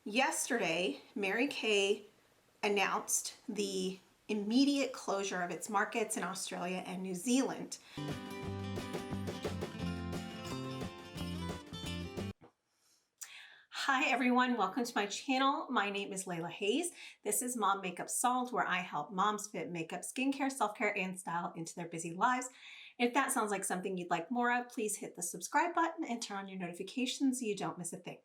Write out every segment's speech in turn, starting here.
Yesterday, Mary Kay announced the immediate closure of its markets in Australia and New Zealand. Hi everyone, welcome to my channel. My name is Layla Hayes. This is Mom Makeup Solved, where I help moms fit makeup, skincare, self-care, and style into their busy lives. If that sounds like something you'd like more of, please hit the subscribe button and turn on your notifications so you don't miss a thing.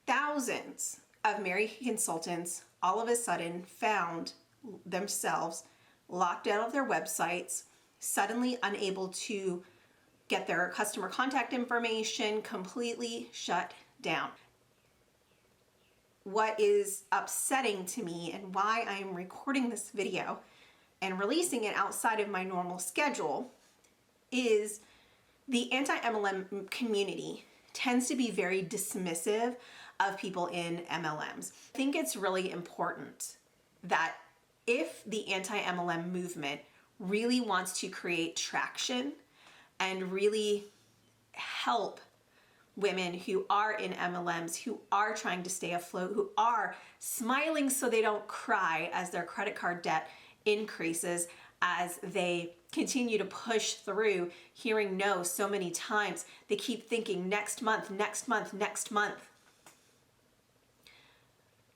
Thousands of Mary Kay consultants all of a sudden found themselves locked out of their websites, suddenly unable to get their customer contact information, completely shut down. What is upsetting to me and why I am recording this video and releasing it outside of my normal schedule is the anti-MLM community tends to be very dismissive of people in MLMs. I think it's really important that if the anti-MLM movement really wants to create traction and really help women who are in MLMs, who are trying to stay afloat, who are smiling so they don't cry as their credit card debt increases, as they continue to push through hearing no so many times, they keep thinking next month, next month, next month.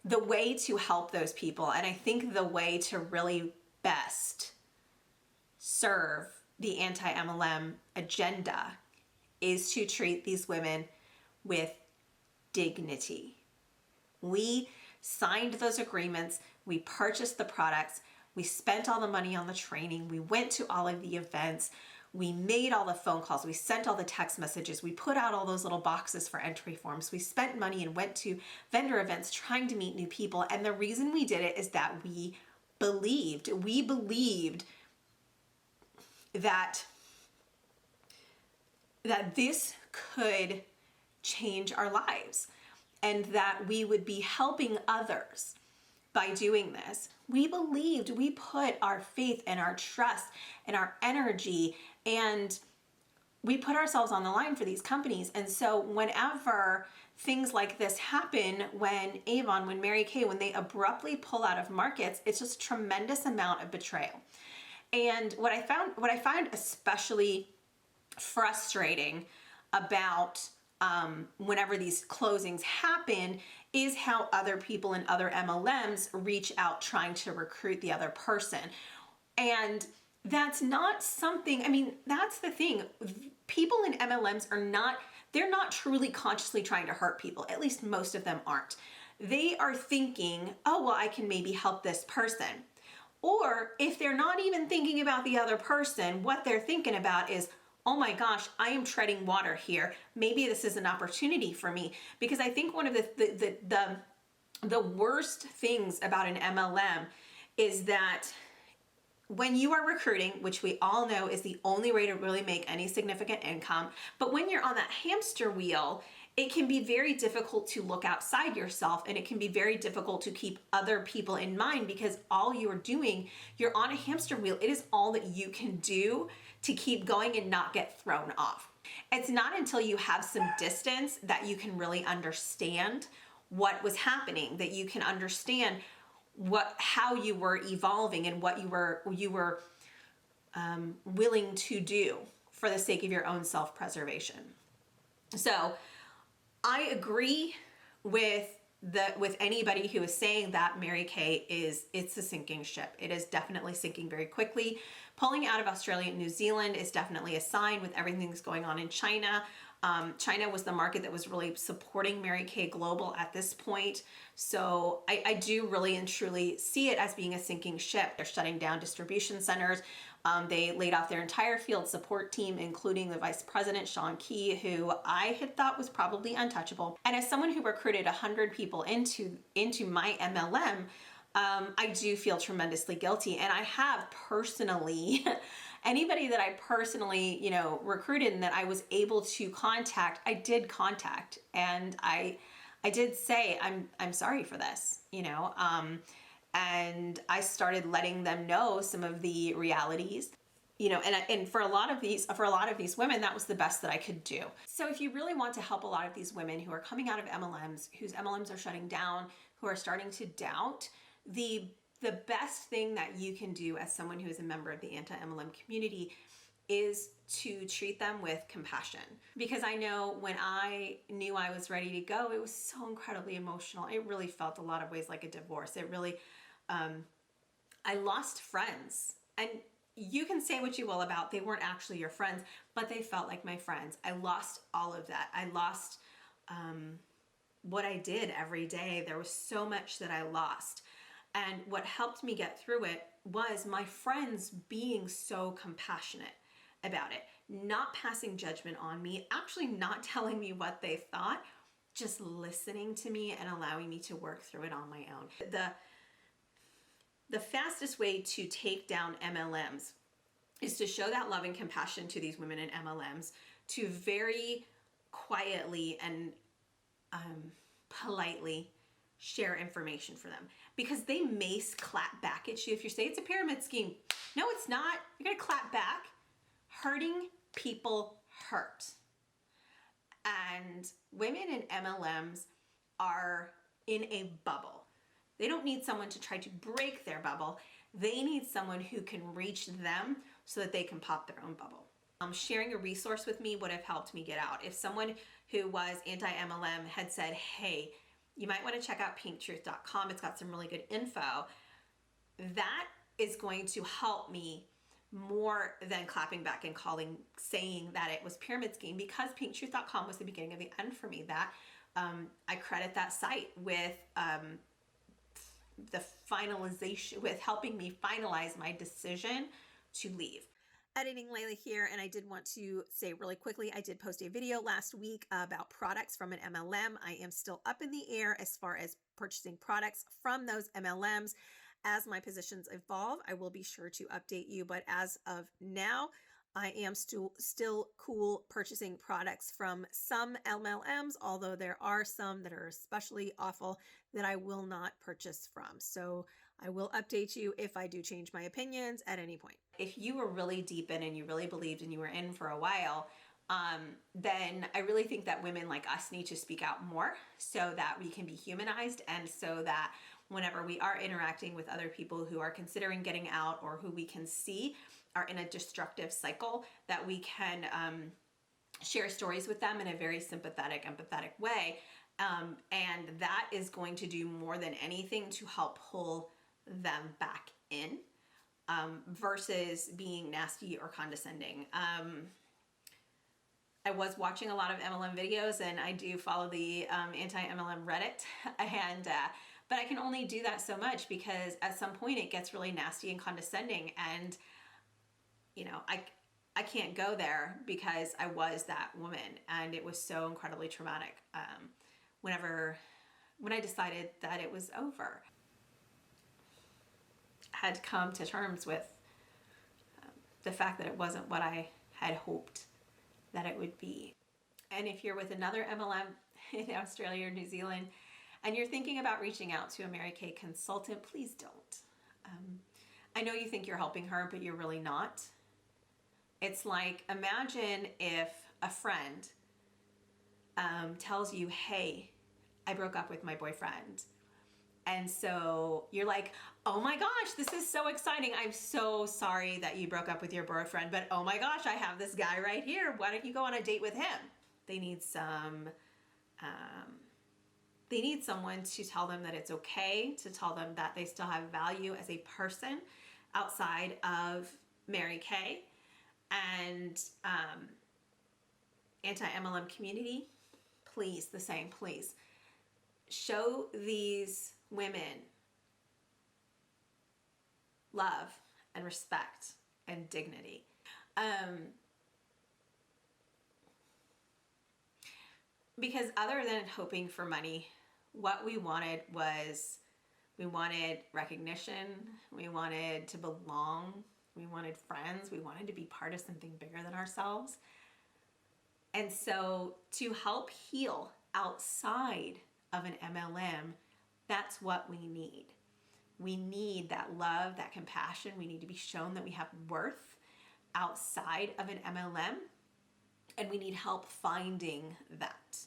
The way to help those people, and I think the way to really best serve the anti-MLM agenda, is to treat these women with dignity. We signed those agreements, we purchased the products, we spent all the money on the training, we went to all of the events, we made all the phone calls, we sent all the text messages, we put out all those little boxes for entry forms, we spent money and went to vendor events trying to meet new people. And the reason we did it is that we believed that this could change our lives and that we would be helping others by doing this. We believed, we put our faith and our trust and our energy, and we put ourselves on the line for these companies. And so whenever things like this happen, when Avon, when Mary Kay, when they abruptly pull out of markets, it's just a tremendous amount of betrayal. And what I find especially frustrating about whenever these closings happen is how other people in other MLMs reach out trying to recruit the other person. And that's not something, I mean, that's the thing. People in MLMs they're not truly consciously trying to hurt people. At least most of them aren't. They are thinking, oh, well, I can maybe help this person. Or if they're not even thinking about the other person, what they're thinking about is, oh my gosh, I am treading water here. Maybe this is an opportunity for me. Because I think one of the worst things about an MLM is that when you are recruiting, which we all know is the only way to really make any significant income, but when you're on that hamster wheel, it can be very difficult to look outside yourself, and it can be very difficult to keep other people in mind, because all you're doing, you're on a hamster wheel. It is all that you can do to keep going and not get thrown off. It's not until you have some distance that you can really understand what was happening, that you can understand how you were evolving and what you were willing to do for the sake of your own self-preservation. So I agree with anybody who is saying that Mary Kay it's a sinking ship. It is definitely sinking very quickly. Pulling out of Australia and New Zealand is definitely a sign with everything that's going on in China. China was the market that was really supporting Mary Kay Global at this point. So I do really and truly see it as being a sinking ship. They're shutting down distribution centers. They laid off their entire field support team, including the vice president, Sean Key, who I had thought was probably untouchable. And as someone who recruited 100 people into my MLM, I do feel tremendously guilty. And I have personally, anybody that I personally, recruited and that I was able to contact, I did contact, and I did say, I'm sorry for this, and I started letting them know some of the realities. and for a lot of these women, that was the best that I could do. So if you really want to help a lot of these women who are coming out of MLMs, whose MLMs are shutting down, who are starting to doubt, the best thing that you can do as someone who is a member of the anti-MLM community is to treat them with compassion. Because I know when I knew I was ready to go, it was so incredibly emotional. It really felt a lot of ways like a divorce. It really, I lost friends. And you can say what you will about, they weren't actually your friends, but they felt like my friends. I lost all of that. I lost what I did every day. There was so much that I lost. And what helped me get through it was my friends being so compassionate about it, not passing judgment on me, actually not telling me what they thought, just listening to me and allowing me to work through it on my own. The fastest way to take down MLMs is to show that love and compassion to these women in MLMs, to very quietly and politely share information for them, because they may clap back at you if you say it's a pyramid scheme. No, it's not. You're gonna clap back. Hurting people hurt. And women in MLMs are in a bubble. They don't need someone to try to break their bubble. They need someone who can reach them so that they can pop their own bubble. Sharing a resource with me would have helped me get out. If someone who was anti-MLM had said, hey, you might want to check out pinktruth.com. It's got some really good info. That is going to help me more than clapping back and saying that it was pyramid scheme, because pinktruth.com was the beginning of the end for me. That I credit that site with the finalization, with helping me finalize my decision to leave. Editing Layla here, and I did want to say really quickly, I did post a video last week about products from an MLM. I am still up in the air as far as purchasing products from those MLMs. As my positions evolve, I will be sure to update you, but as of now, I am still cool purchasing products from some MLMs, although there are some that are especially awful that I will not purchase from. So I will update you if I do change my opinions at any point. If you were really deep in and you really believed and you were in for a while, then I really think that women like us need to speak out more so that we can be humanized, and so that whenever we are interacting with other people who are considering getting out, or who we can see are in a destructive cycle, that we can share stories with them in a very sympathetic, empathetic way. And that is going to do more than anything to help pull them back in, versus being nasty or condescending. I was watching a lot of MLM videos, and I do follow the anti-MLM Reddit, and but I can only do that so much, because at some point it gets really nasty and condescending, and I can't go there, because I was that woman, and it was so incredibly traumatic. When I decided that it was over, I had to come to terms with the fact that it wasn't what I had hoped that it would be. And if you're with another MLM in Australia or New Zealand, and you're thinking about reaching out to a Mary Kay consultant, please don't. I know you think you're helping her, but you're really not. It's like, imagine if a friend tells you, hey, I broke up with my boyfriend. And so you're like, oh my gosh, this is so exciting. I'm so sorry that you broke up with your boyfriend, but oh my gosh, I have this guy right here. Why don't you go on a date with him? They need someone to tell them that it's okay, to tell them that they still have value as a person outside of Mary Kay. And anti-MLM community, please, the same, please. Show these women love and respect and dignity. Because other than hoping for money, what we wanted was, we wanted recognition, we wanted to belong, we wanted friends, we wanted to be part of something bigger than ourselves. And so to help heal outside of an MLM, that's what we need. We need that love, that compassion. We need to be shown that we have worth. outside of an MLM, and we need help finding that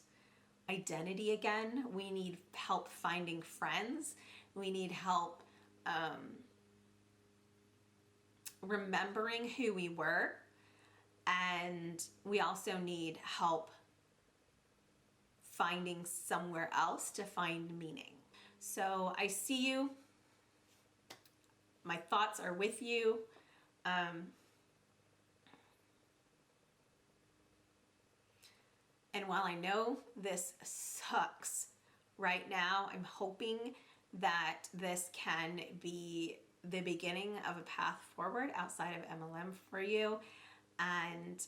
identity again. We need help finding friends. We need help remembering who we were, and we also need help finding somewhere else to find meaning. So I see you. My thoughts are with you. And while I know this sucks right now, I'm hoping that this can be the beginning of a path forward outside of MLM for you. And